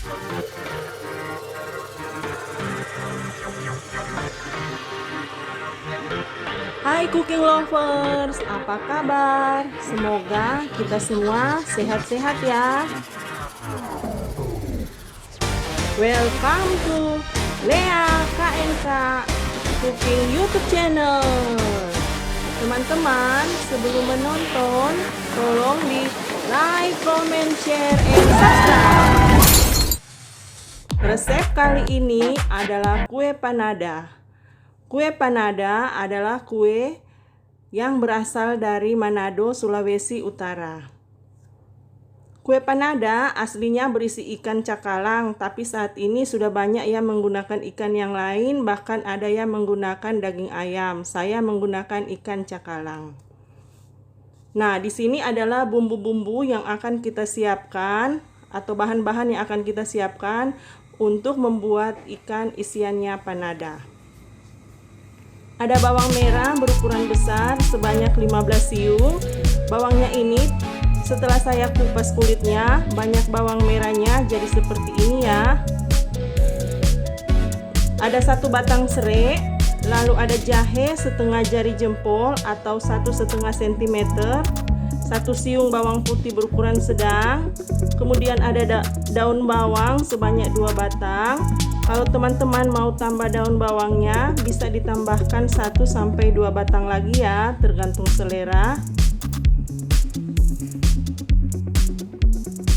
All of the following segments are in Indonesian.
Hai cooking lovers, apa kabar? Semoga kita semua sehat-sehat ya. Welcome to Lea KNK Cooking YouTube channel. Teman-teman, sebelum menonton, tolong di like, comment, share, and subscribe. Resep kali ini adalah kue panada. Kue panada adalah kue yang berasal dari Manado, Sulawesi Utara. Kue panada aslinya berisi ikan cakalang, tapi saat ini sudah banyak yang menggunakan ikan yang lain, bahkan ada yang menggunakan daging ayam. Saya menggunakan ikan cakalang. Nah, di sini adalah bumbu-bumbu yang akan kita siapkan atau bahan-bahan yang akan kita siapkan untuk membuat ikan isiannya panada. Ada bawang merah berukuran besar sebanyak 15 siung. Bawangnya ini setelah saya kupas kulitnya, banyak bawang merahnya jadi seperti ini ya. Ada 1 batang serai, lalu ada jahe setengah jari jempol atau 1,5 cm, 1 siung bawang putih berukuran sedang, kemudian ada daun bawang sebanyak 2 batang. Kalau teman-teman mau tambah daun bawangnya, bisa ditambahkan 1 sampai 2 batang lagi ya, tergantung selera.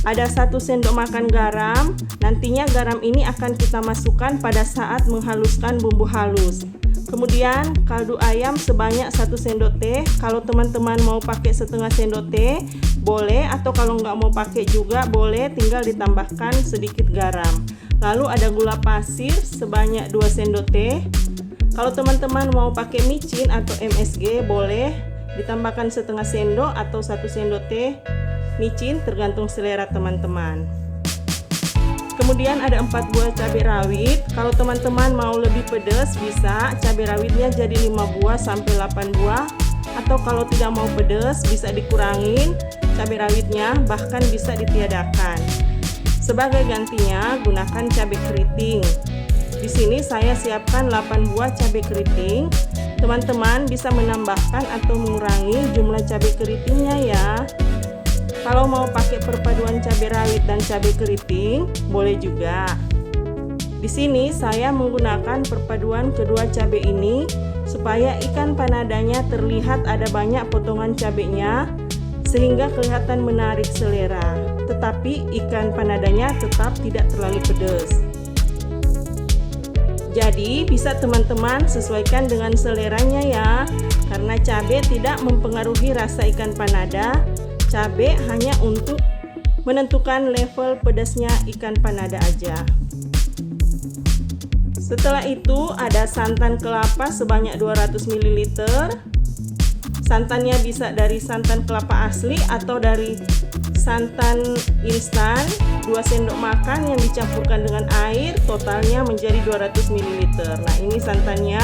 Ada 1 sendok makan garam. Nantinya garam ini akan kita masukkan pada saat menghaluskan bumbu halus. Kemudian kaldu ayam sebanyak 1 sendok teh. Kalau teman-teman mau pakai setengah sendok teh boleh, atau kalau nggak mau pakai juga boleh, tinggal ditambahkan sedikit garam. Lalu ada gula pasir sebanyak 2 sendok teh. Kalau teman-teman mau pakai micin atau MSG boleh ditambahkan setengah sendok atau 1 sendok teh micin, tergantung selera teman-teman. Kemudian ada 4 buah cabai rawit. Kalau teman-teman mau lebih pedas bisa cabai rawitnya jadi 5 buah sampai 8 buah, atau kalau tidak mau pedas bisa dikurangin cabai rawitnya, bahkan bisa ditiadakan. Sebagai gantinya gunakan cabai keriting. Di sini saya siapkan 8 buah cabai keriting. Teman-teman bisa menambahkan atau mengurangi jumlah cabai keritingnya ya. Kalau mau pakai perpaduan cabai rawit dan cabai keriting, boleh juga. Di sini saya menggunakan perpaduan kedua cabai ini supaya ikan panadanya terlihat ada banyak potongan cabainya sehingga kelihatan menarik selera. Tetapi ikan panadanya tetap tidak terlalu pedas. Jadi bisa teman-teman sesuaikan dengan seleranya ya, karena cabai tidak mempengaruhi rasa ikan panada. Cabai hanya untuk menentukan level pedasnya ikan panada aja. Setelah itu ada santan kelapa sebanyak 200 ml. Santannya bisa dari santan kelapa asli atau dari santan instan, 2 sendok makan yang dicampurkan dengan air, totalnya menjadi 200 ml. Nah, ini santannya.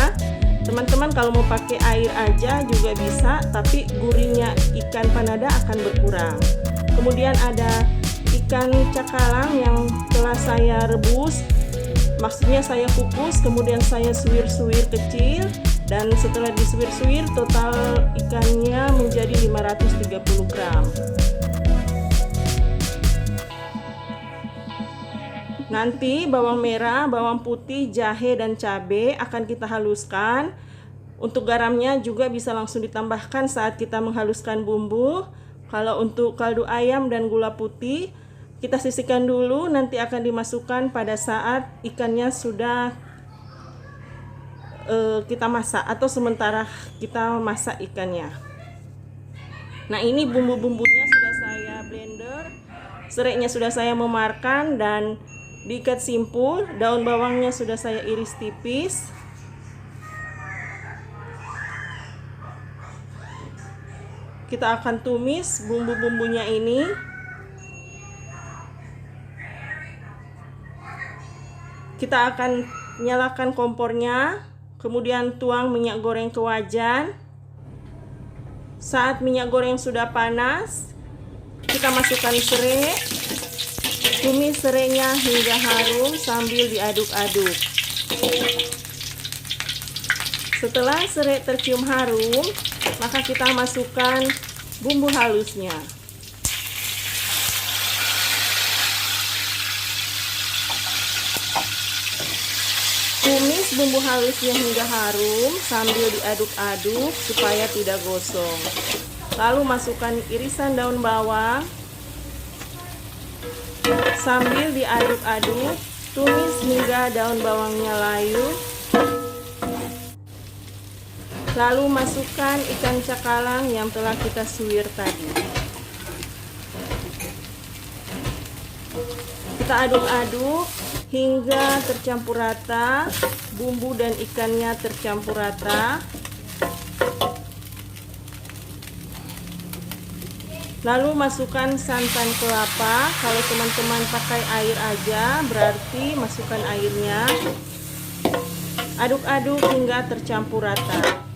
Teman-teman kalau mau pakai air aja juga bisa, tapi gurihnya ikan panada akan berkurang. Kemudian ada ikan cakalang yang telah saya rebus, maksudnya saya kukus, kemudian saya suwir-suwir kecil, dan setelah disuwir-suwir total ikannya menjadi 530 gram. Nanti bawang merah, bawang putih, jahe, dan cabai akan kita haluskan. Untuk garamnya juga bisa langsung ditambahkan saat kita menghaluskan bumbu. Kalau untuk kaldu ayam dan gula putih, kita sisihkan dulu, nanti akan dimasukkan pada saat ikannya sudah kita masak atau sementara kita masak ikannya. Nah, ini bumbu-bumbunya sudah saya blender, serainya sudah saya memarkan dan diikat simpul. Daun bawangnya sudah saya iris tipis. Kita akan tumis bumbu-bumbunya ini. Kita akan nyalakan kompornya, kemudian tuang minyak goreng ke wajan. Saat minyak goreng sudah panas, kita masukkan serai. Tumis serainya hingga harum sambil diaduk-aduk. Setelah serai tercium harum, maka kita masukkan bumbu halusnya. Tumis bumbu halusnya hingga harum sambil diaduk-aduk supaya tidak gosong. Lalu masukkan irisan daun bawang. Sambil diaduk-aduk, tumis hingga daun bawangnya layu. Lalu masukkan ikan cakalang yang telah kita suwir tadi. Kita aduk-aduk hingga tercampur rata, bumbu dan ikannya tercampur rata. Lalu masukkan santan kelapa. Kalau teman-teman pakai air aja, berarti masukkan airnya. Aduk-aduk hingga tercampur rata.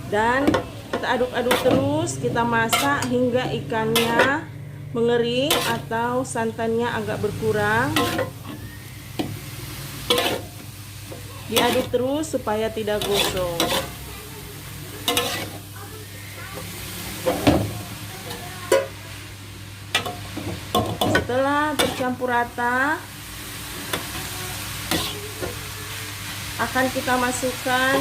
Dan kita aduk-aduk terus, kita masak hingga ikannya mengering atau santannya agak berkurang. Diaduk terus supaya tidak gosong. Setelah tercampur rata, akan kita masukkan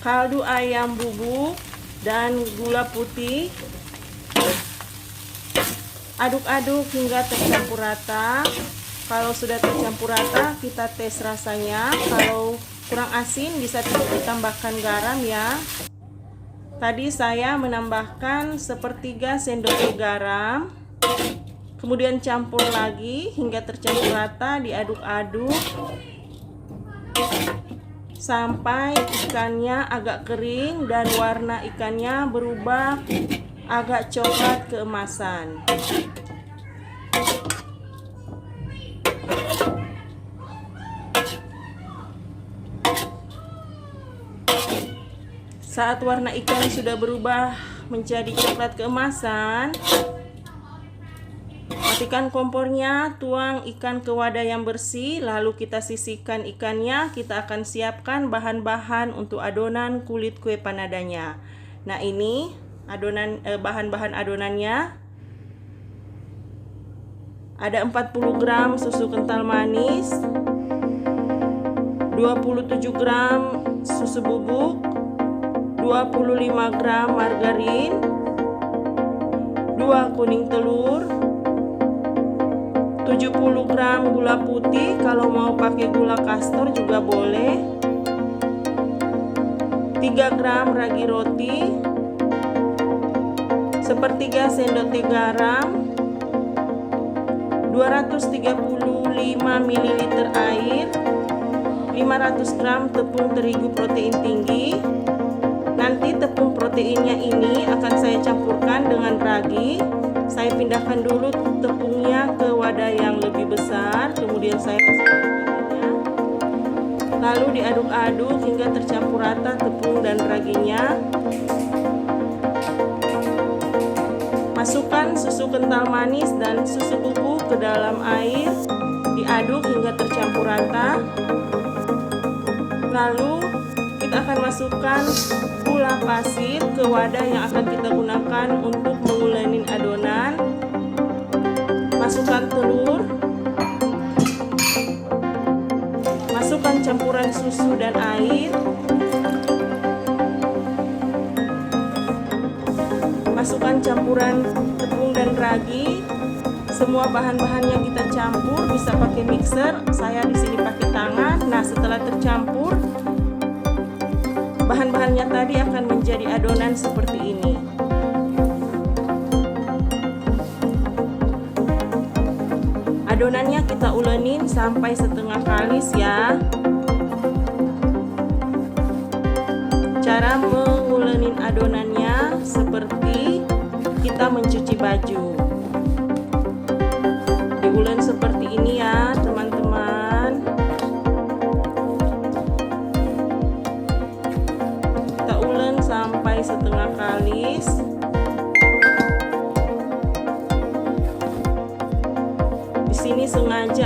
kaldu ayam bubuk dan gula putih. Aduk-aduk hingga tercampur rata. Kalau sudah tercampur rata, kita tes rasanya. Kalau kurang asin bisa ditambahkan garam ya. Tadi saya menambahkan 1/3 sendok teh garam. Kemudian campur lagi hingga tercampur rata, diaduk-aduk sampai ikannya agak kering dan warna ikannya berubah agak coklat keemasan. Saat warna ikan sudah berubah menjadi coklat keemasan, matikan kompornya, tuang ikan ke wadah yang bersih, lalu kita sisihkan ikannya. Kita akan siapkan bahan-bahan untuk adonan kulit kue panadanya. Nah, ini bahan-bahan adonannya. Ada 40 gram susu kental manis, 27 gram susu bubuk, 25 gram margarin, 2 kuning telur, 70 gram gula putih. Kalau mau pakai gula kastor juga boleh. 3 gram ragi roti, 1/3 sendok teh garam, 235 ml air, 500 gram tepung terigu protein tinggi. Nanti tepung proteinnya ini akan saya campurkan dengan ragi. Saya pindahkan dulu tepungnya ke wadah yang lebih besar, kemudian saya masukkan raginya. Lalu diaduk-aduk hingga tercampur rata tepung dan raginya. Masukkan susu kental manis dan susu bubuk ke dalam air. Diaduk hingga tercampur rata. Lalu kita akan masukkan gula pasir ke wadah yang akan kita gunakan untuk mengulenin adonan. Masukkan telur. Masukkan campuran susu dan air. Masukkan campuran tepung dan ragi. Semua bahan-bahannya kita campur, bisa pakai mixer. Saya di sini pakai tangan. Nah, setelah tercampur, bahan-bahannya tadi akan menjadi adonan seperti ini. Adonannya kita ulenin sampai setengah kalis ya. Cara mengulenin adonannya seperti kita mencuci baju. Diulen seperti ini ya, teman-teman. Kita ulen sampai setengah kalis.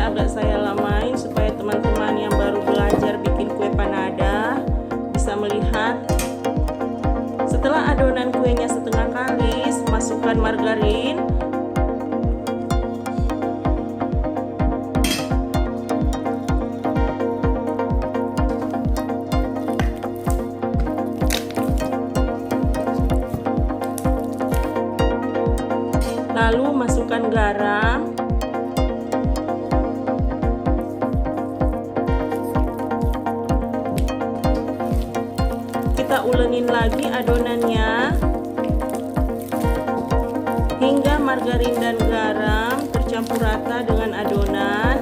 sengaja agak saya lamain supaya teman-teman yang baru belajar bikin kue panada bisa melihat. Setelah adonan kuenya setengah kalis, masukkan margarin. Lalu masukkan garam. Kita ulenin lagi adonannya hingga margarin dan garam tercampur rata dengan adonan.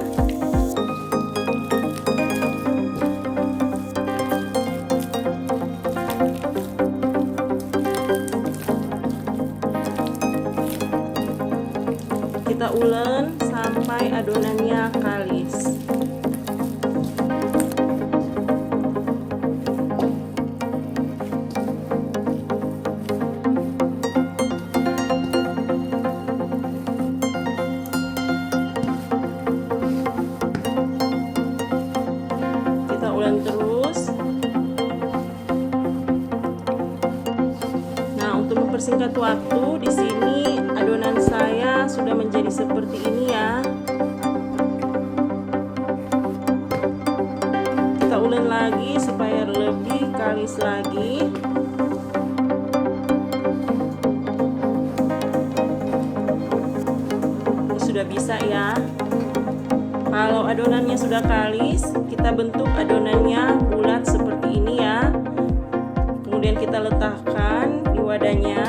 Kita ulen sampai adonannya kalis. Kita ulen terus. Nah, untuk mempersingkat waktu, di sini adonan saya sudah menjadi seperti ini ya. Kita ulen lagi supaya lebih kalis lagi. Ini sudah bisa ya. Kalau adonannya sudah kalis, kita bentuk adonannya bulat seperti ini ya. Kemudian kita letakkan di wadahnya.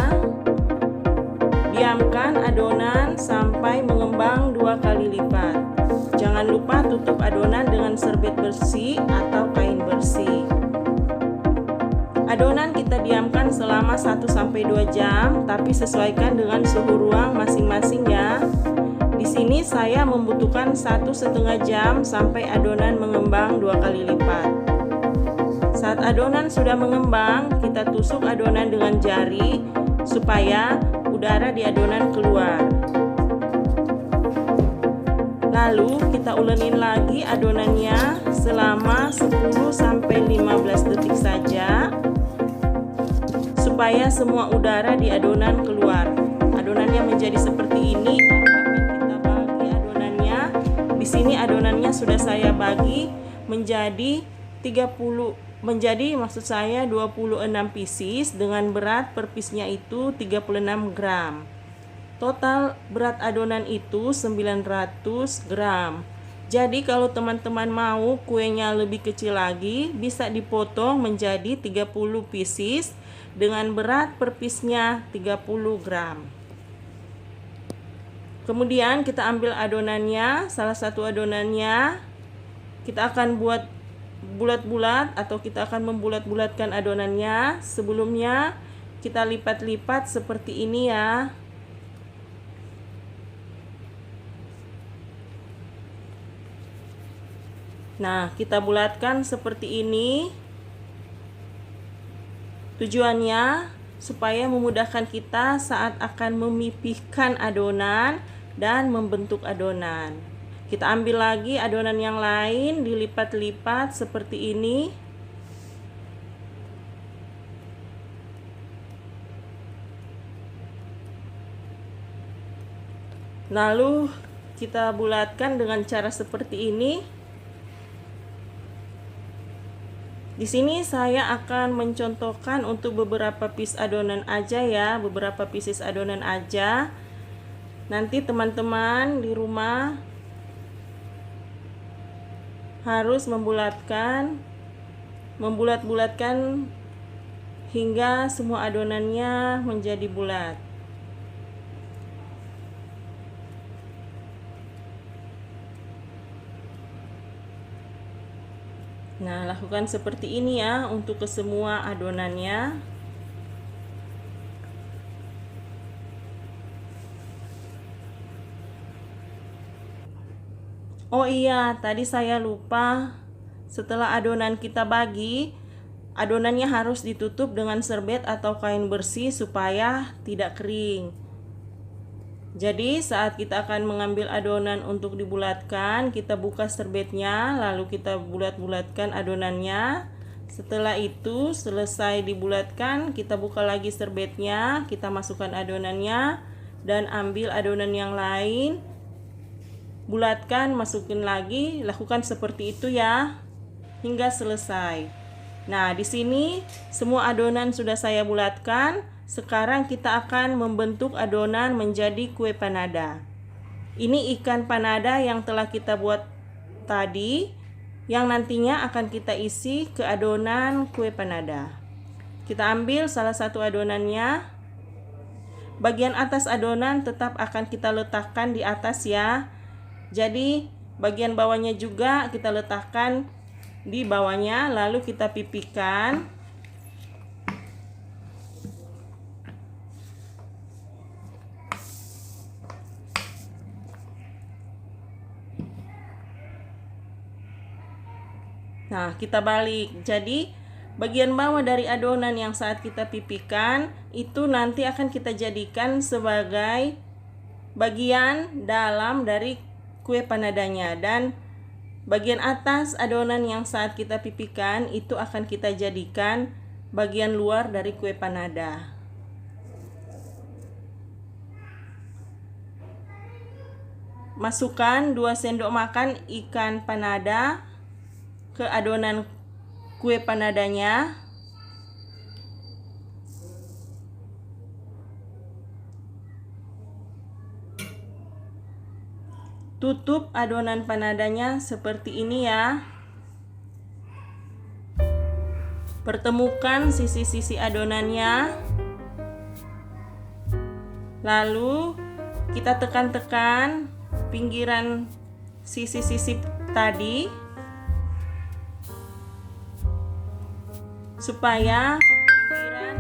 Diamkan adonan sampai mengembang 2 kali lipat. Jangan lupa tutup adonan dengan serbet bersih atau kain bersih. Adonan kita diamkan selama 1-2 jam, tapi sesuaikan dengan suhu ruang masing-masing ya. Di sini saya membutuhkan 1,5 jam sampai adonan mengembang 2 kali lipat. Saat adonan sudah mengembang, kita tusuk adonan dengan jari supaya udara di adonan keluar. Lalu kita ulenin lagi adonannya selama 10-15 detik saja supaya semua udara di adonan keluar. Adonannya menjadi seperti ini. Lalu akan kita bagi adonannya. Di sini adonannya sudah saya bagi menjadi 26 pieces dengan berat per piece-nya itu 36 gram. Total berat adonan itu 900 gram. Jadi kalau teman-teman mau kuenya lebih kecil lagi, bisa dipotong menjadi 30 pieces dengan berat per piece-nya 30 gram. Kemudian kita ambil adonannya, salah satu adonannya kita akan buat bulat-bulat atau kita akan membulat-bulatkan adonannya. Sebelumnya kita lipat-lipat seperti ini ya. Nah, kita bulatkan seperti ini. Tujuannya supaya memudahkan kita saat akan memipihkan adonan dan membentuk adonan. Kita ambil lagi adonan yang lain, dilipat-lipat seperti ini. Lalu kita bulatkan dengan cara seperti ini. Di sini saya akan mencontohkan untuk beberapa piece adonan aja ya, beberapa pieces adonan aja. Nanti teman-teman di rumah harus membulat-bulatkan hingga semua adonannya menjadi bulat. Nah, lakukan seperti ini ya untuk ke semua adonannya. Oh iya, tadi saya lupa. Setelah adonan kita bagi, adonannya harus ditutup dengan serbet atau kain bersih supaya tidak kering. Jadi saat kita akan mengambil adonan untuk dibulatkan, kita buka serbetnya, lalu kita bulat-bulatkan adonannya. Setelah itu selesai dibulatkan, kita buka lagi serbetnya, kita masukkan adonannya dan ambil adonan yang lain. Bulatkan, masukin lagi, lakukan seperti itu ya hingga selesai. Nah, di sini semua adonan sudah saya bulatkan. Sekarang kita akan membentuk adonan menjadi kue panada. Ini ikan panada yang telah kita buat tadi, yang nantinya akan kita isi ke adonan kue panada. Kita ambil salah satu adonannya. Bagian atas adonan tetap akan kita letakkan di atas ya. Jadi bagian bawahnya juga kita letakkan di bawahnya, lalu kita pipihkan. Nah, kita balik. Jadi bagian bawah dari adonan yang saat kita pipihkan itu nanti akan kita jadikan sebagai bagian dalam dari kue panadanya, dan bagian atas adonan yang saat kita pipihkan itu akan kita jadikan bagian luar dari kue panada. Masukkan 2 sendok makan ikan panada ke adonan kue panadanya. Tutup adonan panadanya seperti ini ya. Pertemukan sisi-sisi adonannya. Lalu kita tekan-tekan pinggiran sisi-sisi tadi supaya pinggiran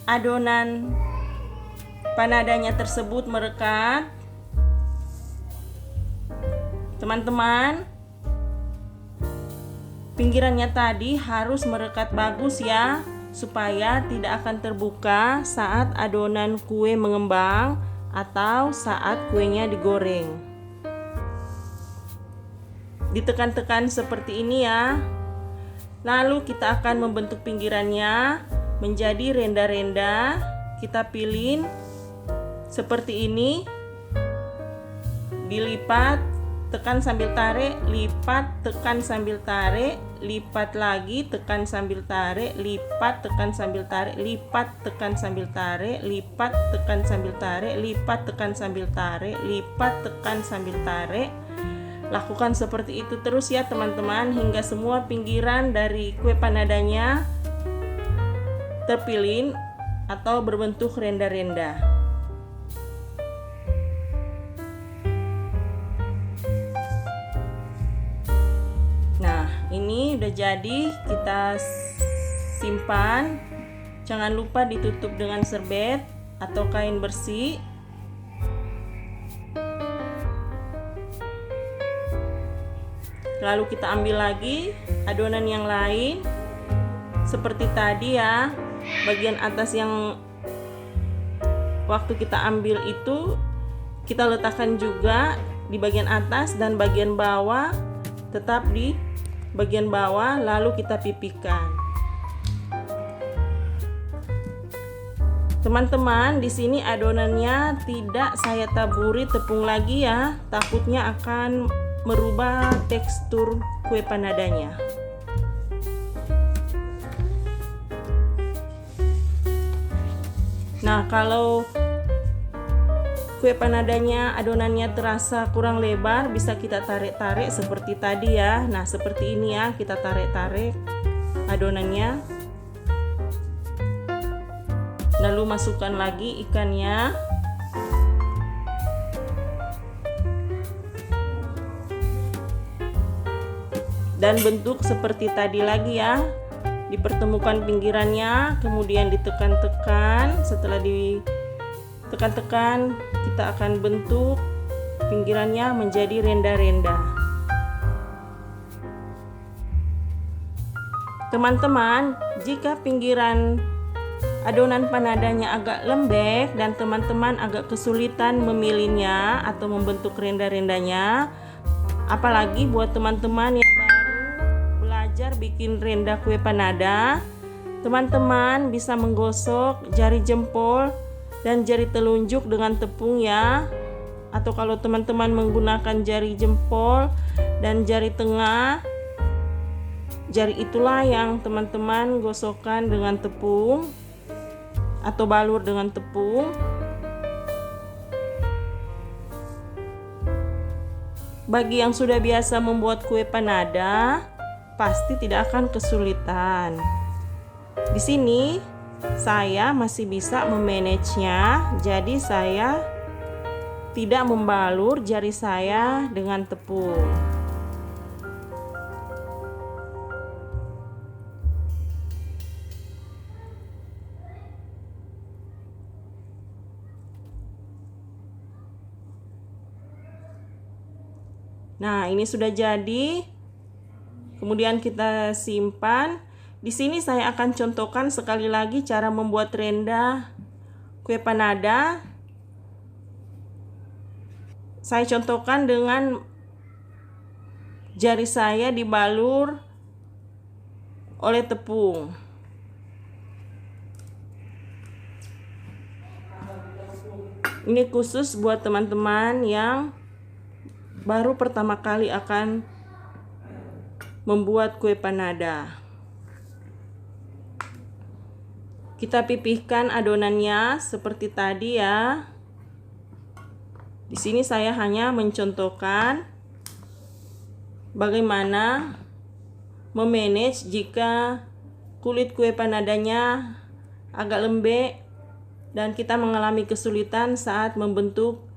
adonan panadanya tersebut merekat. Teman-teman, pinggirannya tadi harus merekat bagus ya, supaya tidak akan terbuka saat adonan kue mengembang atau saat kuenya digoreng. Ditekan-tekan seperti ini ya. Lalu kita akan membentuk pinggirannya menjadi renda-renda. Kita pilih seperti ini, dilipat, tekan sambil tarik, lipat, tekan sambil tarik, lipat lagi, tekan sambil tarik, lipat, tekan sambil tarik, lipat, tekan sambil tarik, lipat, tekan sambil tarik, lipat, tekan sambil tarik, lipat, tekan sambil tarik. Lakukan seperti itu terus ya teman-teman, hingga semua pinggiran dari kue panadanya terpilih atau berbentuk renda-renda. Ini udah jadi, kita simpan. Jangan lupa ditutup dengan serbet atau kain bersih. Lalu kita ambil lagi adonan yang lain seperti tadi ya. Bagian atas yang waktu kita ambil itu kita letakkan juga di bagian atas, dan bagian bawah tetap di bagian bawah, lalu kita pipihkan. Teman-teman, di sini adonannya tidak saya taburi tepung lagi ya, takutnya akan merubah tekstur kue panadanya. Nah, kalau kue panadanya adonannya terasa kurang lebar, bisa kita tarik-tarik seperti tadi ya. Nah, seperti ini ya, kita tarik-tarik adonannya. Lalu masukkan lagi ikannya. Dan bentuk seperti tadi lagi ya. Dipertemukan pinggirannya, kemudian ditekan-tekan. Setelah ditekan-tekan, kita akan bentuk pinggirannya menjadi renda-renda. Teman-teman, jika pinggiran adonan panadanya agak lembek dan teman-teman agak kesulitan memilihnya atau membentuk renda-rendanya, apalagi buat teman-teman yang baru belajar bikin renda kue panada, teman-teman bisa menggosok jari jempol dan jari telunjuk dengan tepung ya. Atau kalau teman-teman menggunakan jari jempol dan jari tengah, jari itulah yang teman-teman gosokkan dengan tepung atau balur dengan tepung. Bagi yang sudah biasa membuat kue panada, pasti tidak akan kesulitan. Di sini saya masih bisa memanagenya, jadi saya tidak membalur jari saya dengan tepung. Nah, ini sudah jadi. Kemudian kita simpan. Di sini saya akan contohkan sekali lagi cara membuat renda kue panada. Saya contohkan dengan jari saya dibalur oleh tepung. Ini khusus buat teman-teman yang baru pertama kali akan membuat kue panada. Kita pipihkan adonannya seperti tadi ya. Di sini saya hanya mencontohkan bagaimana memanage jika kulit kue panadanya agak lembek dan kita mengalami kesulitan saat membentuk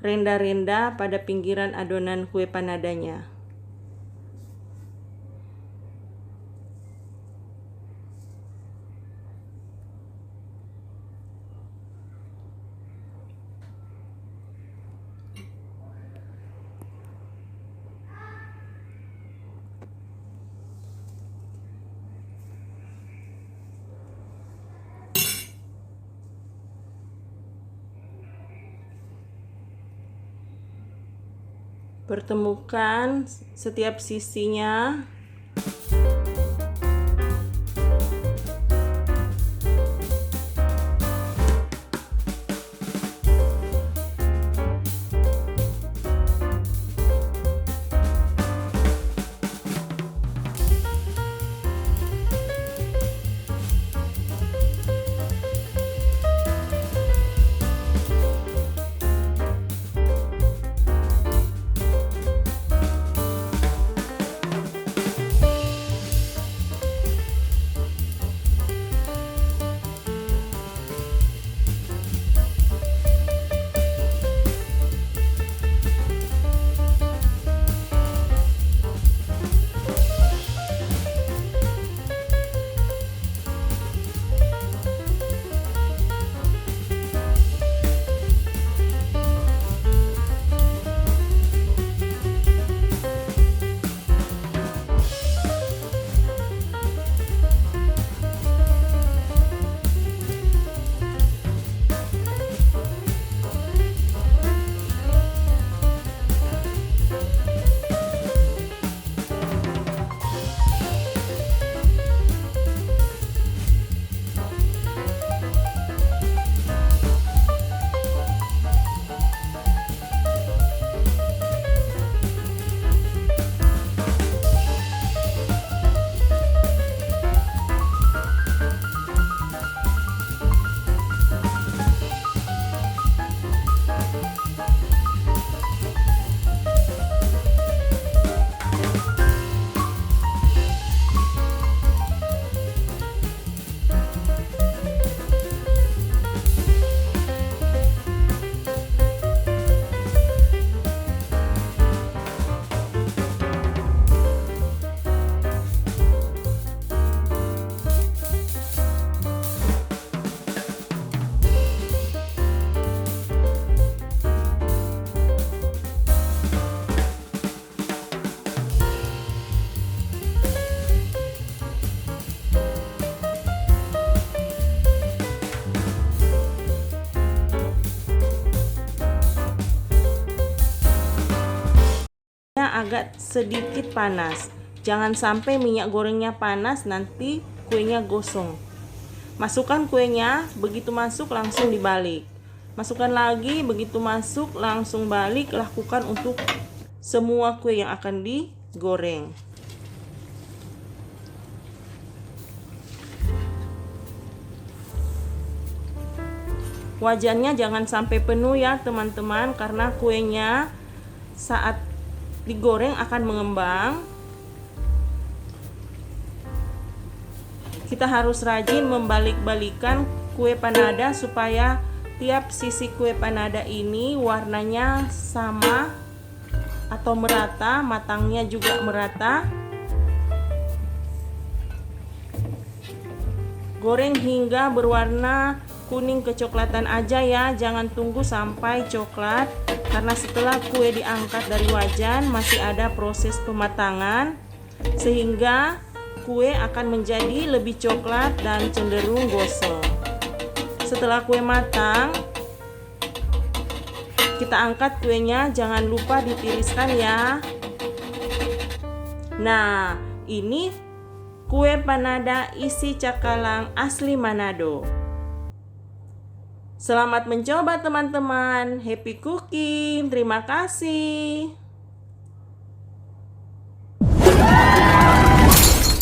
renda-renda pada pinggiran adonan kue panadanya. Pertemukan setiap sisinya. minyaknya agak sedikit panas. Jangan sampai minyak gorengnya panas, nanti kuenya gosong. Masukkan kuenya, begitu masuk langsung dibalik. Masukkan lagi, begitu masuk langsung balik. Lakukan untuk semua kue yang akan digoreng. Wajannya jangan sampai penuh ya teman-teman, karena kuenya saat digoreng akan mengembang. Kita harus rajin membalik-balikan kue panada supaya tiap sisi kue panada ini warnanya sama atau merata, matangnya juga merata. Goreng hingga berwarna kuning kecoklatan aja ya, jangan tunggu sampai coklat, karena setelah kue diangkat dari wajan masih ada proses pematangan sehingga kue akan menjadi lebih coklat dan cenderung gosong. Setelah kue matang, kita angkat kuenya, jangan lupa ditiriskan ya. Nah, ini kue panada isi cakalang asli Manado. Selamat mencoba teman-teman. Happy cooking. Terima kasih.